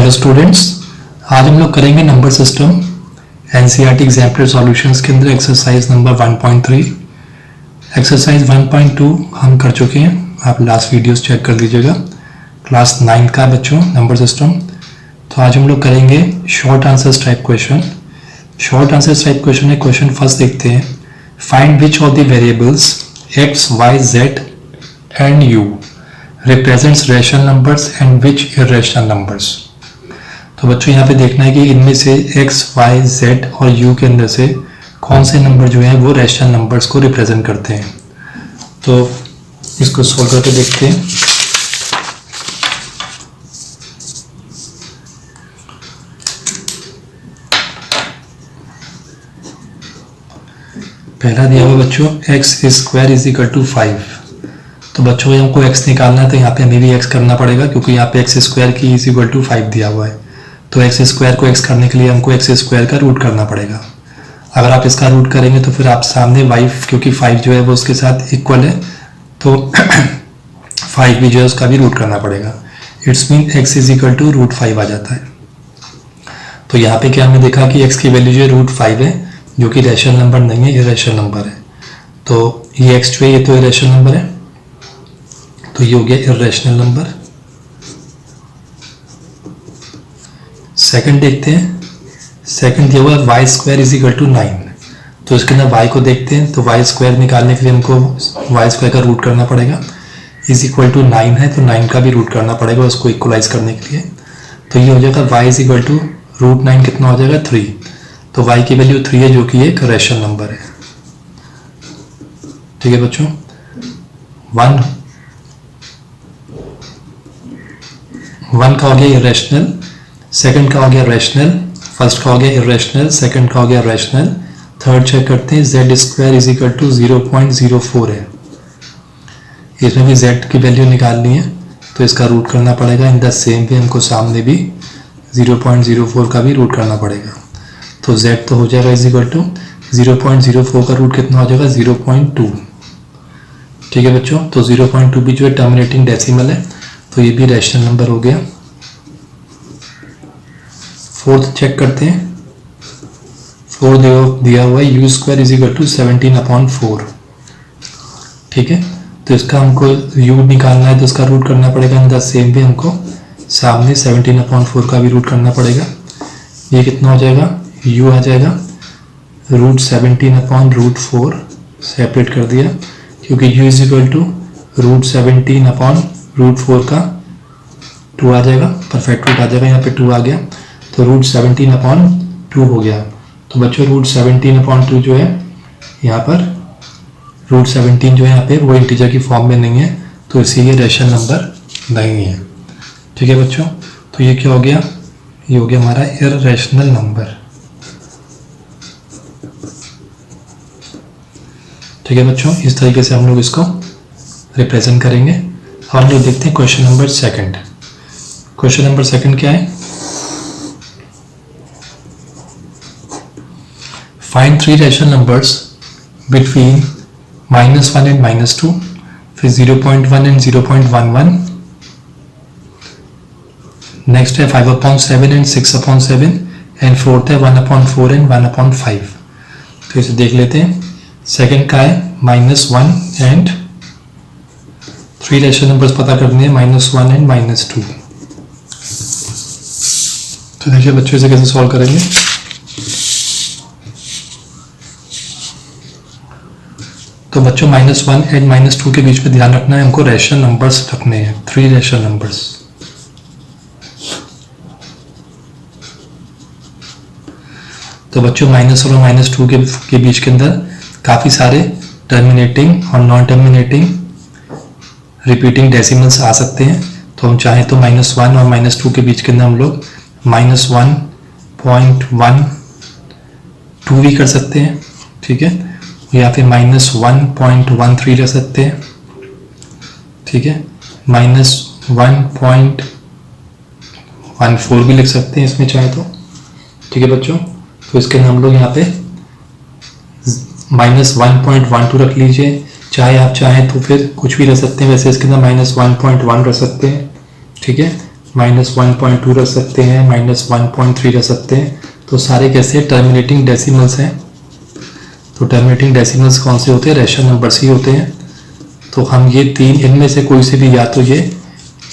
Hello students, आज हम लोग करेंगे number system NCERT exemplar solutions के अंदर एक्सरसाइज नंबर 1.3। एक्सरसाइज 1.2 हम कर चुके हैं, आप लास्ट वीडियोस चेक कर लीजिएगा। क्लास 9 का बच्चों नंबर सिस्टम। तो आज हम लोग करेंगे short answers type question. Short answers type question है। क्वेश्चन फर्स्ट देखते हैं, find which of the variables x y z and u represents rational numbers and which irrational numbers. तो बच्चों यहाँ पे देखना है कि इनमें से x, y, z और u के अंदर से कौन से नंबर जो हैं वो रैशनल नंबर्स को रिप्रेजेंट करते हैं। तो इसको सॉल्व करके देखते हैं। पहला दिया हुआ बच्चों x square is equal to 5। तो बच्चों हमको x निकालना है, तो यहाँ पे हमें भी x करना पड़ेगा क्योंकि यहाँ पे x स्क्वायर की इज इक्वल टू 5 दिया हुआ है। तो एक्स स्क्वायर को x करने के लिए हमको एक्स स्क्वायर का रूट करना पड़ेगा। अगर आप इसका रूट करेंगे तो फिर आप सामने y, क्योंकि 5 जो है वो उसके साथ इक्वल है, तो 5 भी जो है उसका भी रूट करना पड़ेगा। It's mean x is equal to root 5 आ जाता है। तो यहाँ पे क्या हमने देखा कि x की वैल्यू जो है रूट 5 है, जो कि रैशनल नंबर नहीं है, इर्रेशनल नंबर है। तो ये x जो है ये तो इर्रेशनल नंबर है, तो ये हो गया इर्रेशनल नंबर। सेकंड देखते हैं, सेकंड दिया हुआ y square is equal to 9। तो इसके अंदर y को देखते हैं, तो वाई स्क्वायर निकालने के लिए हमको वाई स्क्वायर का रूट करना पड़ेगा। इज इक्वल टू 9 है तो 9 का भी रूट करना पड़ेगा उसको इक्वलाइज करने के लिए। तो ये हो जाएगा y is equal to root 9 कितना हो जाएगा 3। तो y की वैल्यू 3 है जो कि एक रैशनल नंबर है। ठीक है बच्चों, 1 का हो गया इर्रेशनल, सेकंड का हो गया रैशनल, फर्स्ट का हो गया इर्रेशनल, सेकंड का हो गया रैशनल। थर्ड चेक करते हैं, z square is equal to 0.04 है। इसमें भी z की वैल्यू निकालनी है तो इसका रूट करना पड़ेगा। इन द सेम वे हमको सामने भी 0.04 का भी रूट करना पड़ेगा। तो z तो हो जाएगा इज इक्वल टू 0.04 का रूट कितना हो जाएगा 0.2। ठीक है बच्चों, तो 0.2 भी जो है टर्मिनेटिंग डेसिमल है, तो ये भी रैशनल नंबर हो गया। फोर्थ चेक करते हैं, 4 दिया हुआ है u square is equal to 17/4। ठीक है, तो इसका हमको u निकालना है तो इसका रूट करना पड़ेगा। इन द सेम वे हमको सामने 17/4 का भी रूट करना पड़ेगा। ये कितना हो जाएगा, u आ जाएगा रूट 17/4 सेपरेट कर दिया, क्योंकि u is equal to root 17/4 का 2 आ जाएगा, परफेक्ट रूट आ जाएगा। यहाँ पे 2 आ गया तो रूट 17/2 हो गया। तो बच्चों रूट 17/2 जो है यहाँ पर रूट 17 जो है यहाँ पे वो इंटीजर की फॉर्म में नहीं है, तो इसीलिए रैशनल नंबर नहीं है। ठीक है बच्चों, तो ये क्या हो गया, ये हो गया हमारा इर्रेशनल नंबर। ठीक है बच्चों, इस तरीके से हम लोग इसको रिप्रेजेंट करेंगे। हम लोग देखते हैं question number second. Question number second क्या है, find 3 rational numbers between -1 and -2, फिर 0.1 एंड 0.11। नेक्स्ट है 5/7 एंड 6/7, एंड फोर्थ है 1/4 एंड 1/5। तो इसे देख लेते हैं। सेकंड का है -1 एंड 3 रैशनल नंबर्स पता करने हैं, -1 एंड -2। तो देखिए बच्चों इसे कैसे सॉल्व करेंगे। तो बच्चों -1 एंड -2 के बीच में ध्यान रखना है, हमको रैशनल नंबर्स रखने हैं, 3 रैशनल नंबर्स। तो बच्चों -1 और -2 के बीच के अंदर काफ़ी सारे टर्मिनेटिंग और नॉन टर्मिनेटिंग रिपीटिंग डेसिमल्स आ सकते हैं। तो हम चाहें तो -1 और -2 के बीच के अंदर हम लोग -1.12 भी कर सकते हैं। ठीक है, या फिर -1.13 रख सकते हैं। ठीक है, -1.14 भी लिख सकते हैं इसमें चाहे तो। ठीक है बच्चों, तो इसके अंदर हम लोग यहाँ पे -1.12 रख लीजिए, चाहे आप चाहें तो फिर कुछ भी रख सकते हैं। वैसे इसके अंदर -1.1 रख सकते हैं। ठीक है, -1.2 रख सकते हैं, -1.3 रख सकते हैं। तो सारे कैसे टर्मिनेटिंग डेसिमल्स हैं। तो टर्मिनेटिंग डेसिमल्स कौन से होते हैं? रैशनल नंबर्स ही होते हैं। तो हम ये तीन इनमें से कोई से भी या तो ये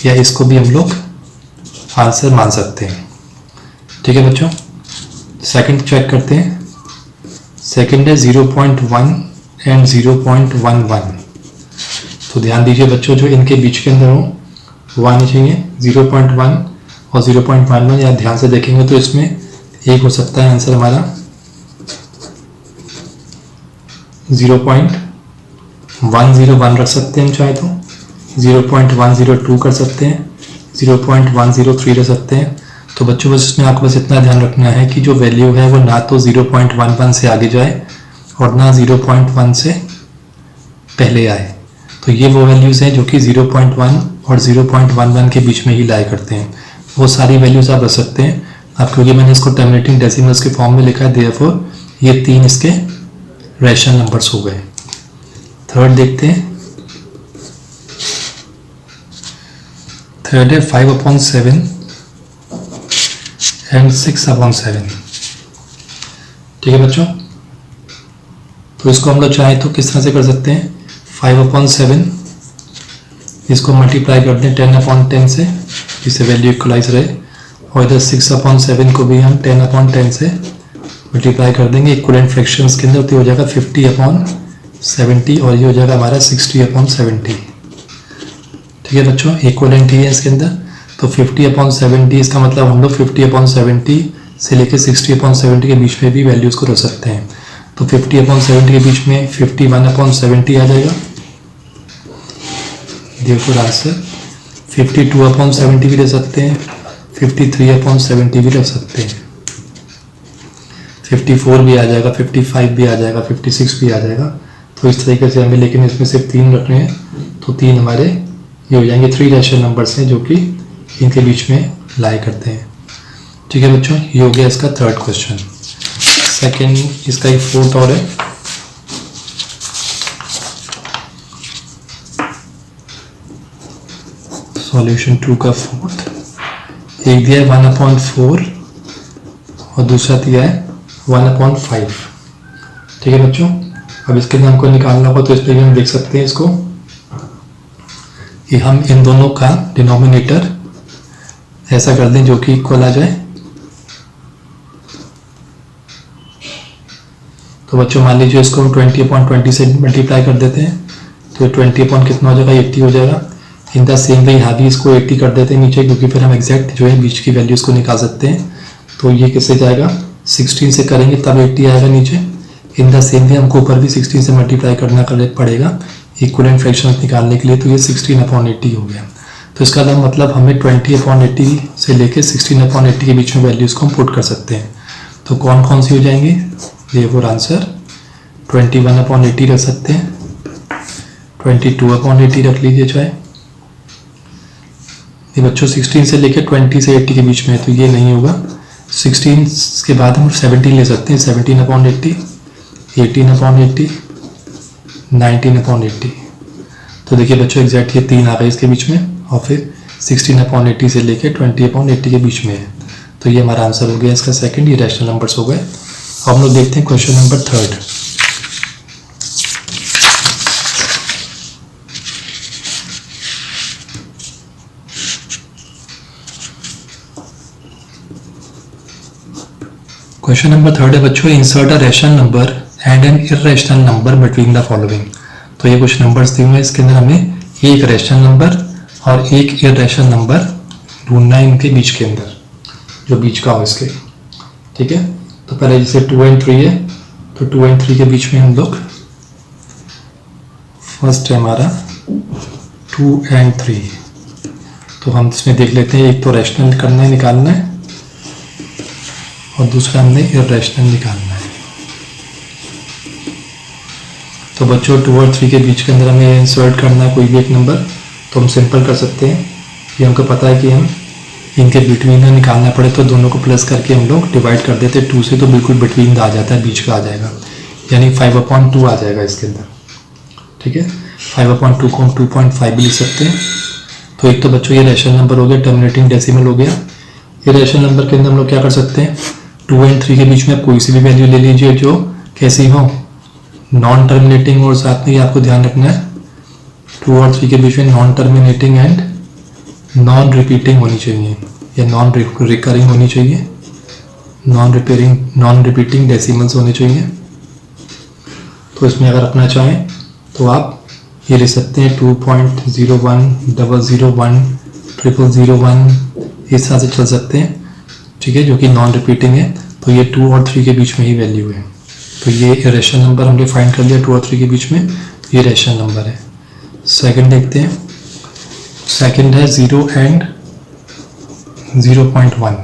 या इसको भी हम लोग आंसर मान सकते हैं। ठीक है बच्चों, सेकंड चेक करते हैं। सेकंड है 0.1 एंड 0.11। तो ध्यान दीजिए बच्चों, जो इनके बीच के अंदर हो वो आनी चाहिए 0.1 और 0.11। या ध्यान से देखेंगे तो इसमें एक हो सकता है आंसर हमारा 0.101 रख सकते हैं हम चाहे तो, 0.102 कर सकते हैं, 0.103 रख सकते हैं। तो बच्चों बस इसमें आपको बस इतना ध्यान रखना है कि जो वैल्यू है वो ना तो 0.11 से आगे जाए और ना 0.1 से पहले आए। तो ये वो वैल्यूज़ हैं जो कि 0.1 और 0.11 के बीच में ही लाई करते हैं। वो सारी वैल्यूज़ आप रख सकते हैं। अब क्योंकि मैंने इसको टर्मिनेटिंग डेसिमल्स के फॉर्म में लिखा है, देयरफॉर ये तीन इसके रैशनल नंबर्स हो गए। थर्ड देखते हैं। थर्ड है 5/7 एंड 6/7। ठीक है बच्चों, तो इसको हम लोग चाहे तो किस तरह से कर सकते हैं? 5/7 इसको मल्टीप्लाई कर दें 10/10 से, जिससे वैल्यू इक्वलाइज रहे, और इधर 6/7 को भी हम 10/10 से मल्टीप्लाई कर देंगे इक्वलेंट फ्रैक्शंस के अंदर। तो हो जाएगा 50/70 और ये हो जाएगा हमारा 60/70। ठीक है बच्चों, इक्वलेंट ही है इसके अंदर। तो 50/70 इसका मतलब हम लोग 50/70 से लेकर 60/70 के बीच में भी वैल्यूज़ को रख सकते हैं। तो 50/70 के बीच में 51/70 आ जाएगा। देखो आंसर 52/70 भी ले सकते हैं, 53/70 भी रख सकते हैं, 54 भी आ जाएगा, 55 भी आ जाएगा, 56 भी आ जाएगा। तो इस तरीके से हमें, लेकिन इसमें सिर्फ तीन रखने हैं। तो तीन हमारे ये हो जाएंगे 3 रैशनल नंबर्स हैं जो कि इनके बीच में लाई करते हैं। ठीक है बच्चों, ये हो गया इसका थर्ड क्वेश्चन। सेकेंड, इसका एक फोर्थ और है। सॉल्यूशन 2 का फोर्थ, एक दिया है 1/4 और दूसरा दिया है 1/5। ठीक है बच्चों, अब इसके अंदर हमको निकालना होगा तो इस पर हम देख सकते हैं इसको कि हम इन दोनों का डिनोमिनेटर ऐसा कर दें जो कि इक्वल आ जाए। तो बच्चों मान लीजिए इसको हम 20/20 से मल्टीप्लाई कर देते हैं। तो 20 कितना हो जाएगा? 80 हो जाएगा। इन द सेम वे यहाँ भी इसको 80 कर देते हैं नीचे, क्योंकि फिर हम एग्जैक्ट जो है बीच की वैल्यूज़ को निकाल सकते हैं। तो ये किससे जाएगा? 16 से करेंगे तब 80 आएगा नीचे। इन द सेम वे हमको ऊपर भी 16 से मल्टीप्लाई करना पड़ेगा इक्वलेंट फ्रैक्शंस निकालने के लिए। तो ये 16/80 हो गया। तो इसका मतलब हमें 20/80 से लेकर 16/80 के बीच में वैल्यूज़ को हम पुट कर सकते हैं। तो कौन कौन सी हो जाएंगी? ये वो आंसर 21/80 रख सकते हैं, 22/80 रख लीजिए चाहे। ये बच्चों 16 से लेकर 20 से 80 के बीच में है, तो ये नहीं होगा। 16 के बाद हम 17 ले सकते हैं, 17/80, 18/80, 19/80। तो देखिए बच्चों एग्जैक्ट ये तीन आ गए इसके बीच में, और फिर 16/80 से लेकर 20/80 के बीच में है। तो ये हमारा आंसर हो गया इसका सेकंड। ये रैशनल नंबर्स हो गए। अब हम लोग देखते हैं question number third. Question number third है बच्चों, insert a rational number and an irrational number between the following. तो ये कुछ नंबर्स दिए हुए हैं, इसके अंदर हमें एक रैशनल नंबर और एक इररेशनल नंबर ढूंढना है इनके बीच के अंदर, जो बीच का हो इसके। ठीक है, तो पहले जैसे 2 और 3 है, तो 2 और 3 के बीच में हम लोग फर्स्ट है हमारा 2 और 3। तो हम इसमें देख लेते हैं, एक तो रैशनल करना है, निकालना है, और दूसरा हमने इररेशनल निकालना है। तो बच्चों 2 और 3 के बीच के अंदर हमें इंसर्ट करना है कोई भी एक नंबर। तो हम सिंपल कर सकते हैं कि हमको पता है कि हम इनके बिटवीन में निकालना पड़े तो दोनों को प्लस करके हम लोग डिवाइड कर देते हैं 2 से, तो बिल्कुल बिटवीन आ जाता है, बीच का आ जाएगा, यानी 5/2 आ जाएगा इसके अंदर। ठीक है, 5/2 को हम 2.5 भी लिख सकते हैं, तो एक तो बच्चों ये रैशनल नंबर हो गया, टर्मिनेटिंग डेसिमल हो गया। ये रैशनल नंबर के अंदर हम लोग क्या कर सकते हैं, 2 और 3 के बीच में कोई सी भी वैल्यू ले लीजिए जो कैसी हो, नॉन टर्मिनेटिंग, और साथ में आपको ध्यान रखना है 2 और 3 के बीच में non terminating and non repeating होनी चाहिए, या नॉन रिकरिंग होनी चाहिए, नॉन रिपीटिंग डेसिमल्स होने चाहिए। तो इसमें अगर अपना चाहें तो आप ये ले सकते हैं 2.01, 001, 0001, इस तरह से चल सकते हैं, ठीक है, जो कि नॉन रिपीटिंग है। तो ये 2 और 3 के बीच में ही वैल्यू है। तो ये रैशनल नंबर हमने फाइंड कर लिया, 2 और 3 के बीच में ये रैशनल नंबर है। सेकंड देखते हैं, सेकंड है 0 एंड 0.1,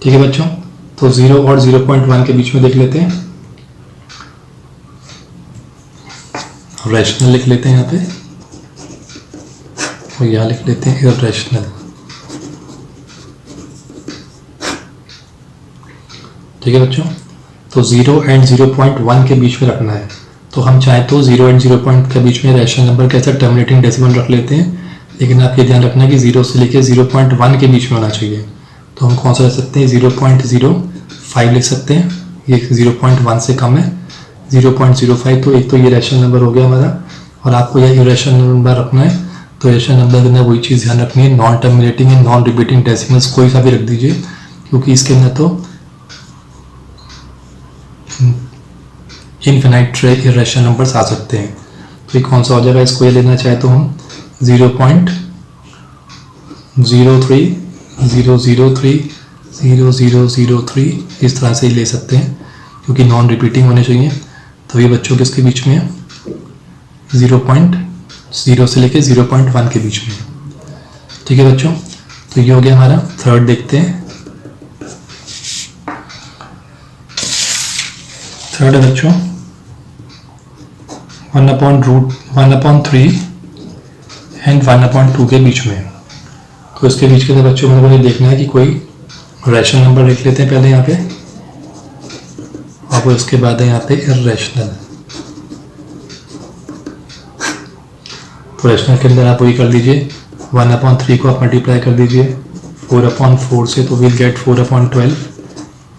ठीक है बच्चों। तो 0 और 0.1 के बीच में देख लेते हैं, रैशनल लिख लेते हैं यहाँ पे, और यहाँ लिख लेते हैं इररेशनल, ठीक है बच्चों। तो 0 एंड 0.1 के बीच में रखना है। तो हम चाहे तो 0 एंड 0 के बीच में रैशनल नंबर के साथ टर्मिनेटिंग डेसिमल रख लेते हैं, लेकिन आप ये ध्यान रखना कि 0 से लेकर 0.1 के बीच में होना चाहिए। तो हम कौन सा रख सकते हैं, 0.05 लिख सकते हैं, ये 0.1 से कम है, 0.05। तो एक तो ये रैशनल नंबर हो गया हमारा, और आपको यह इरेशनल नंबर रखना है। तो इरेशनल नंबर के अंदर वही चीज़ ध्यान रखनी है, non terminating and non repeating decimals कोई सा भी रख दीजिए, क्योंकि इसके अंदर तो इनफिनाइट इरेशनल नंबर्स आ सकते हैं। तो ये कौन सा हो जाएगा, इसको ये लेना चाहे तो हम 0.03003 इस तरह से ही ले सकते हैं, क्योंकि नॉन रिपीटिंग होने चाहिए। तो ये बच्चों के इसके बीच में है 0.0 से लेके 0.1 के बीच में, ठीक है बच्चों। तो ये हो गया हमारा। थर्ड देखते हैं, थर्ड है बच्चों 1/3 एंड 1/2 के बीच में। तो इसके बीच के अंदर बच्चों मेरे को ये देखना है कि कोई रैशनल नंबर लिख लेते हैं पहले यहाँ पे, और वो इसके बाद है यहाँ पे इररेशनल। तो रैशनल के अंदर आप वही कर लीजिए, 1/3 को आप मल्टीप्लाई कर दीजिए 4/4 से, तो will get 4/12।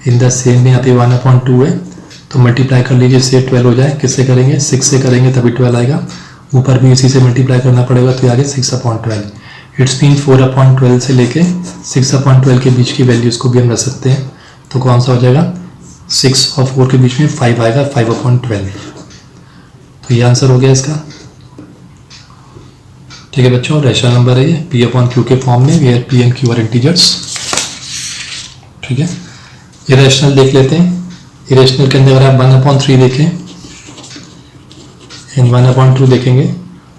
In the same में यहाँ पे 1/2 है, तो मल्टीप्लाई कर लीजिए, इससे 12 हो जाए। किससे करेंगे, 6 से करेंगे तभी 12 आएगा, ऊपर भी इसी से मल्टीप्लाई करना पड़ेगा, तो आगे 6/12। इट्स मीन 4/12 से लेके 6/12 के बीच की वैल्यूज़ को भी हम रख सकते हैं। तो कौन सा हो जाएगा, 6 और 4 के बीच में 5 आएगा, 5/12। तो ये आंसर हो गया इसका, ठीक है बच्चों। रैशनल नंबर है ये P/Q के फॉर्म में, where P and Q are integers, ठीक है। इरेशनल देख लेते हैं। इरेशनल के अंदर अगर आप 1/3 देखें एंड 1/2 देखेंगे,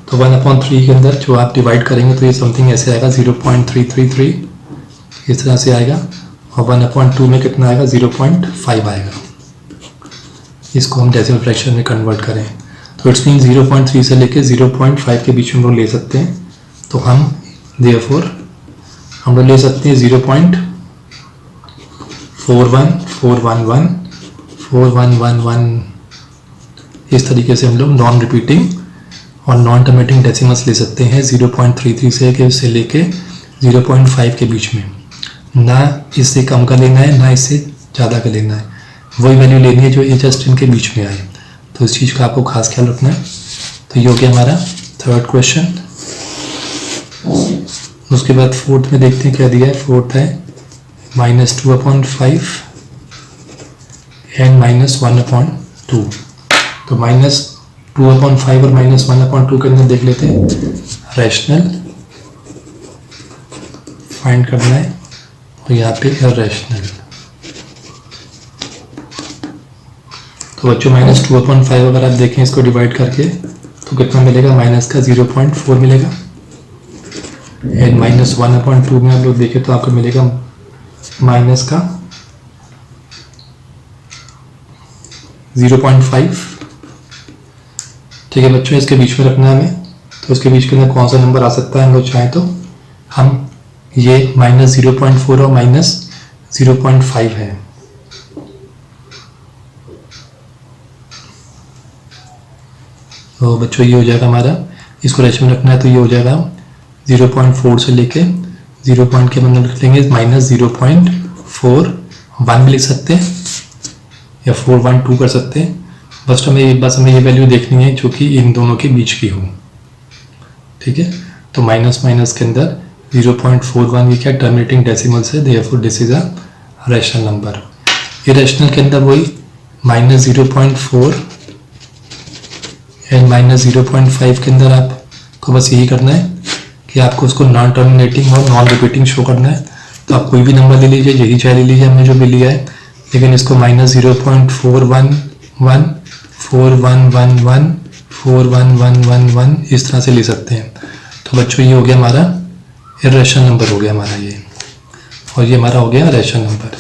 तो 1/3 के अंदर जो आप डिवाइड करेंगे तो ये समथिंग ऐसे आएगा 0.333, इस तरह से आएगा। और 1/2 में कितना आएगा, 0.5 आएगा। इसको हम डेसिमल फ्रैक्शन में कन्वर्ट करें तो इट्स मीन 0.3 से लेके 0.5 के बीच में हम लोग ले सकते हैं। तो हम देयरफॉर हम लोग ले सकते हैं 0.41411 इस तरीके से हम लोग नॉन रिपीटिंग और नॉन टर्मिनेटिंग डेसिमल्स ले सकते हैं 0.33 से लेके 0.5 के बीच में। ना इससे कम का लेना है, ना इससे ज़्यादा का लेना है, वही वैल्यू लेनी है जो ये जस्ट इनके बीच में आए। तो इस चीज़ का आपको खास ख्याल रखना है। तो ये हो गया हमारा थर्ड क्वेश्चन। उसके बाद फोर्थ में देखते हैं क्या दिया है। फोर्थ है -2/5 एंड -1/2। तो -2/5 और -1/2 के अंदर देख लेते हैं रैशनल फाइंड करना है, और यहाँ पे इररेशनल। तो बच्चों -2/5 अगर आप देखें इसको डिवाइड करके तो कितना मिलेगा, माइनस का 0.4 मिलेगा। एंड -1/2 में आप लोग देखें तो आपको मिलेगा माइनस का 0.5। ठीक है बच्चों, इसके बीच में रखना है हमें। तो इसके बीच के अंदर कौन सा नंबर आ सकता है, हम लोग चाहें तो हम ये -0.4 और -0.5 है। तो बच्चों ये हो जाएगा हमारा, इसको रेशो में रखना है तो ये हो जाएगा 0.4 से लेके 0 पॉइंट के मतलब लिख लेंगे -0.41 भी लिख सकते हैं या 412 कर सकते हैं। बस हमें ये वैल्यू देखनी है जो कि इन दोनों के बीच की हो। ठीक है, तो माइनस माइनस के अंदर 0.41 ये क्या टर्मिनेटिंग डेसिमल से, therefore this is a rational number. Irrational के अंदर वही -0.4 एंड -0.5 के अंदर आपको बस यही करना है कि आपको उसको नॉन टर्मिनेटिंग और नॉन रिपीटिंग शो करना है। तो आप कोई भी नंबर ले लीजिए, यही चाहे ले लीजिए हमने जो भी लिया है, लेकिन इसको -0.4111 4111 4111 इस तरह से ले सकते हैं। तो बच्चों ये हो गया हमारा इरेशनल नंबर हो गया हमारा ये, और ये हमारा हो गया रैशनल नंबर।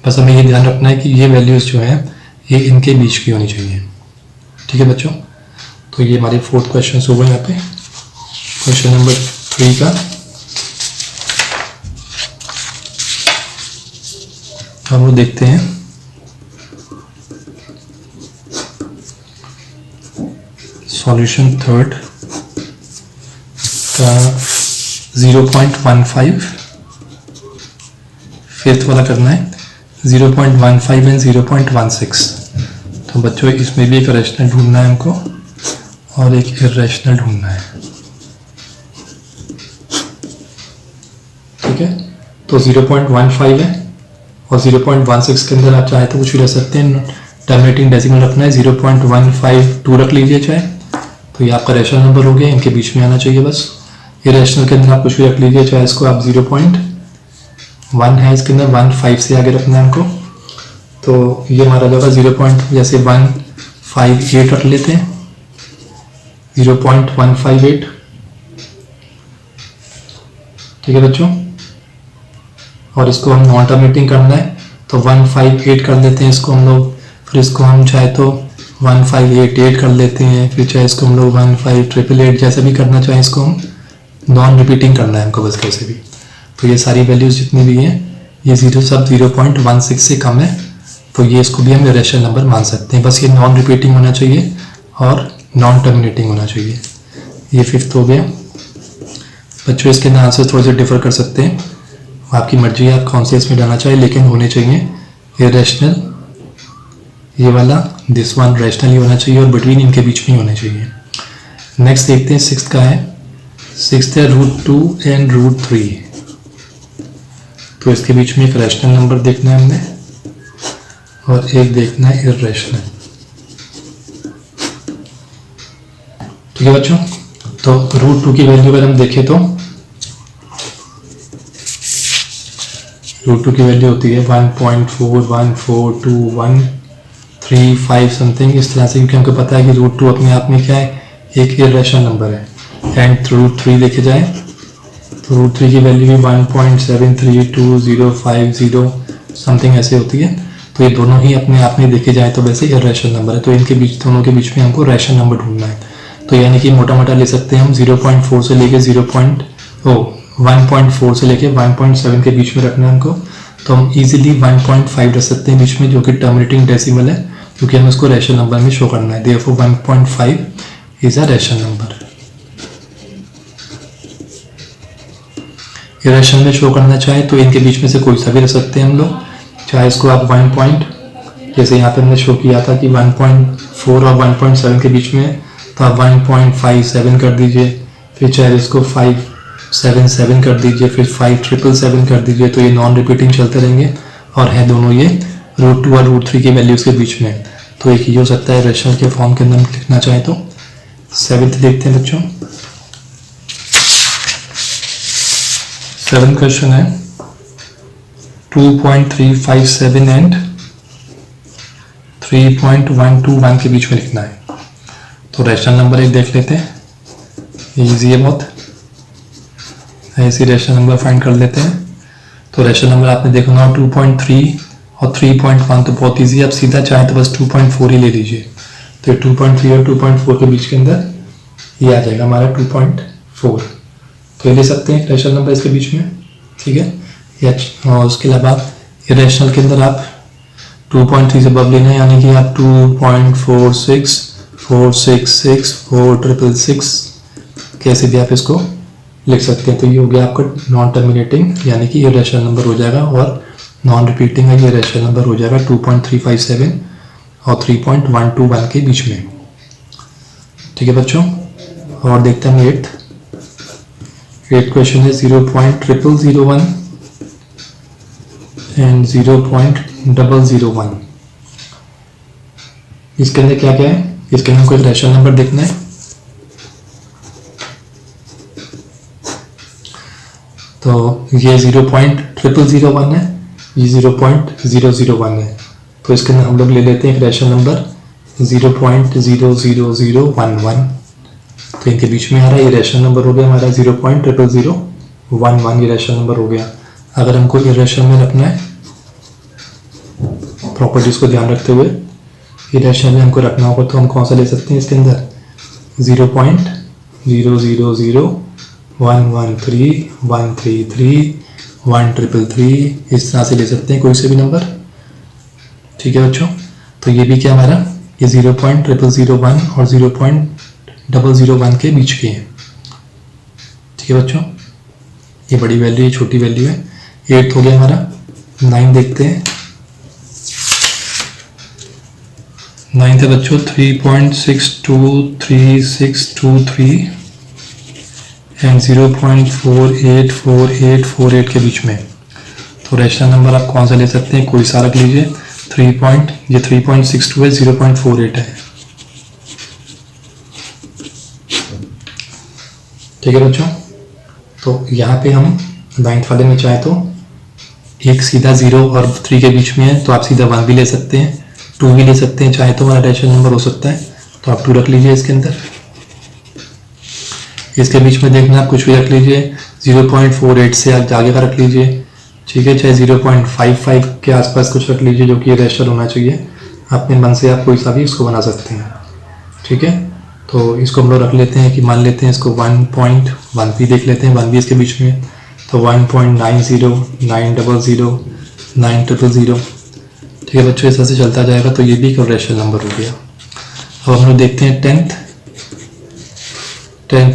बस हमें ये ध्यान रखना है कि ये वैल्यूज़ जो हैं ये इनके बीच की होनी चाहिए। ठीक है बच्चों, तो ये हमारे 4th क्वेश्चन हो गए यहाँ पे। क्वेश्चन नंबर 3 का हम लोग देखते हैं। सॉल्यूशन 3rd का 0.15 5th वाला करना है 0.15 एंड 0.16। तो बच्चों इसमें भी एक रैशनल ढूंढना है हमको और एक इरेशनल ढूंढना है। ठीक है, तो 0.15 है और 0.16 के अंदर आप चाहे तो कुछ भी रख सकते हैं। टर्मिनेटिंग डेसिमल रखना है 0.152 रख लीजिए चाहे, तो ये आपका रैशनल नंबर हो गया, इनके बीच में आना चाहिए बस। इरेशनल के अंदर आप कुछ भी रख लीजिए, चाहे इसको आप 0.1 है इसके अंदर 1.5 से आगे रखना है हमको। तो ये हमारा जो है 0. 158 रख लेते हैं, 0.158। ठीक है बच्चों, और इसको हम नॉन टर्मिनेटिंग करना है तो 158 कर लेते हैं इसको हम लोग। फिर इसको हम चाहे तो 1588 कर लेते हैं, फिर चाहे इसको हम लोग 15888 जैसे भी करना चाहें, इसको हम नॉन रिपीटिंग करना है हमको बस कैसे भी। तो ये सारी वैल्यूज जितनी भी हैं ये सब 0.16 से कम है, तो ये इसको भी हम इरेशनल नंबर मान सकते हैं। बस ये नॉन रिपीटिंग होना चाहिए और नॉन टर्मिनेटिंग होना चाहिए। ये 5th हो गया बच्चों। इसके अंदर आंसर थोड़े से डिफर कर सकते हैं, आपकी मर्जी है आप कौन से इसमें डालना चाहिए, लेकिन होने चाहिए इरेशनल ये वाला, दिस वन रैशनल ही होना चाहिए और बिटवीन इनके बीच में ही होने चाहिए। नेक्स्ट देखते हैं 6th का है। 6th है √2 एंड √3। तो इसके बीच में एक रैशनल नंबर देखना है हमने और एक देखना है इरेशनल। ठीक है बच्चों, तो √2 की वैल्यू अगर हम देखें तो √2 की वैल्यू होती है 1.414213 समथिंग इस तरह से, क्योंकि हमको पता है कि √2 अपने आप में क्या है, एक इरेशनल नंबर है। एंड √3 देखे जाए तो √3 की वैल्यू भी 1.732050 समथिंग ऐसे होती है। तो ये दोनों ही अपने आप में देखे जाए तो वैसे इरेशनल नंबर है, तो इनके बीच दोनों के बीच में हमको रैशनल नंबर ढूंढना है। तो यानी कि मोटा मोटा ले सकते हैं हम 0.4 से लेके 1.4 से लेके 1.7 के बीच में रखना है हमको। तो हम इजीली 1.5 रख सकते हैं बीच में, जो कि टर्मिनेटिंग डेसिमल है, क्योंकि हमें उसको रैशनल नंबर में शो करना है। Therefore 1.5 is a rational number. Irrational में शो करना चाहे तो इनके बीच में से कोई सा भी रख सकते हैं हम लोग, चाहे इसको आप 1 पॉइंट, जैसे यहाँ पे हमने शो किया था कि 1.4 और 1.7 के बीच में, तो आप 1.57 कर दीजिए, फिर चाहे इसको 577 कर दीजिए, फिर 5777 कर दीजिए। तो ये नॉन रिपीटिंग चलते रहेंगे और है दोनों ये √2 और √3 की वैल्यूज के बीच में। तो एक ये हो सकता है रैशनल के फॉर्म के अंदर लिखना चाहे तो। 7th देखते हैं बच्चों। 7th क्वेश्चन है 2.357 एंड 3.121 के बीच में लिखना है। तो रैशनल नंबर एक देख लेते हैं, इजी है बहुत, ऐसे रैशनल नंबर फाइंड कर लेते हैं। तो रैशनल नंबर आपने देखा ना 2.3 और 3.1 तो बहुत इजी है, आप सीधा चाहे तो बस 2.4 ही ले लीजिए। तो 2.3 और 2.4 के बीच के अंदर ये आ जाएगा हमारा 2.4, तो ये ले सकते हैं रैशनल नंबर इसके बीच में। ठीक है, या और उसके अलावा इरेशनल के अंदर आप 2.3 से बब लेना है, यानी कि आप 2.46 466 4666 कैसे भी आप इसको लिख सकते हैं। तो ये हो गया आपका नॉन टर्मिनेटिंग, यानी कि इरेशनल नंबर हो जाएगा, और नॉन रिपीटिंग है, ये रेशनल नंबर हो जाएगा 2.357 और 3.121 के बीच में। ठीक है बच्चों, और देखते हैं हम एट्थ क्वेश्चन है 0.0001 एंड 0.001। इसके अंदर क्या क्या है, इसके अंदर हमको एक रेशनल नंबर देखना है। तो ये 0.0001 है, ये 0.001 है। तो इसके अंदर हम लोग ले लेते हैं एक रेशनल नंबर 0.00011। तो इनके बीच में आ रहा है, ये रेशनल नंबर हो गया हमारा 0.00011, ये रेशनल नंबर हो गया। अगर हमको इरेशनल में रखना है, प्रॉपर्टीज को ध्यान रखते हुए इरेशनल में हमको रखना होगा, तो हम कौन सा ले सकते हैं इसके अंदर 0.000113133133 इस तरह से ले सकते हैं कोई से भी नंबर। ठीक है बच्चों, तो ये भी क्या हमारा, ये 0.001 और 0.001 के बीच के हैं। ठीक है बच्चों, ये बड़ी वैल्यू है, छोटी वैल्यू है। 8 हो गया हमारा। 9 देखते हैं। 9 है बच्चों 3.623623 एंड 0.484848 के बीच में। तो रेशनल नंबर आप कौन सा ले सकते हैं, कोई सा रख लीजिए। 3.62 है, 0.48 है। ठीक है बच्चों, तो यहाँ पे हम 9th वाले में चाहे तो एक सीधा 0 और 3 के बीच में है, तो आप सीधा 1 भी ले सकते हैं, 2 भी ले सकते हैं, चाहे तो हमारा रेशनल नंबर हो सकता है, तो आप 2 रख लीजिए इसके अंदर। इसके बीच में देखना आप कुछ भी रख लीजिए, 0.48 से आप आगे का रख लीजिए। ठीक है, चाहे 0.55 के आसपास कुछ रख लीजिए, जो कि रेशनल होना चाहिए। अपने मन से आप कोई सा भी इसको बना सकते हैं। ठीक है, तो इसको हम लोग रख लेते हैं कि मान लेते हैं इसको 1.1 भी देख लेते हैं, 1 भी इसके बीच में, तो 1.90900900 ठीक है बच्चों, इस तरह से चलता जाएगा। तो ये भी एक रेशनल नंबर हो गया। अब हम लोग देखते हैं 10th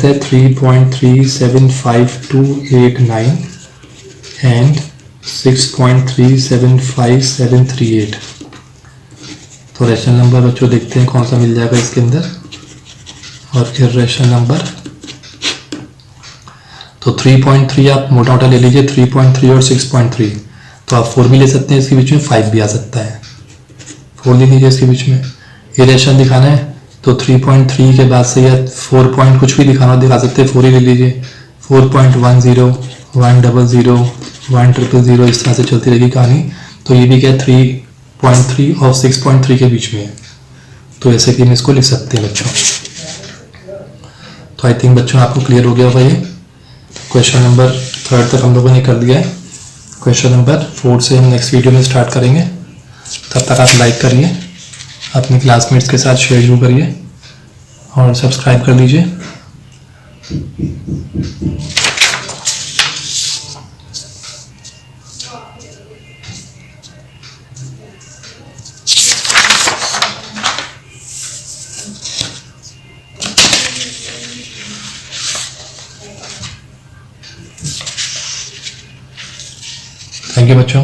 है 3.375289 एंड 6.375738। तो रेशनल नंबर बच्चों देखते हैं कौन सा मिल जाएगा इसके अंदर, और फिर रेशनल नंबर तो 3.3 आप मोटा मोटा ले लीजिए, 3.3 और 6.3। तो आप 4 भी ले सकते हैं इसके बीच में, 5 भी आ सकता है, 4 ले लीजिए इसके बीच में। ये रेशनल दिखाना है तो 3.3 के बाद से या 4 पॉइंट कुछ भी दिखाना दिखा सकते हैं, 4 ही ले लीजिए। 4.10 100 100 इस तरह से चलती रहेगी कहानी। तो ये भी क्या 3.3 और 6.3 के बीच में है, तो ऐसे कि हम इसको लिख सकते हैं बच्चों। तो आई थिंक बच्चों आपको क्लियर हो गया होगा। ये क्वेश्चन नंबर 3 तक हम लोगों ने कर दिया है। क्वेश्चन नंबर 4 से हम नेक्स्ट वीडियो में स्टार्ट करेंगे। तब तक आप लाइक करिए, अपने क्लासमेट्स के साथ शेयर जरूर करिए और सब्सक्राइब कर लीजिए। थैंक यू बच्चों।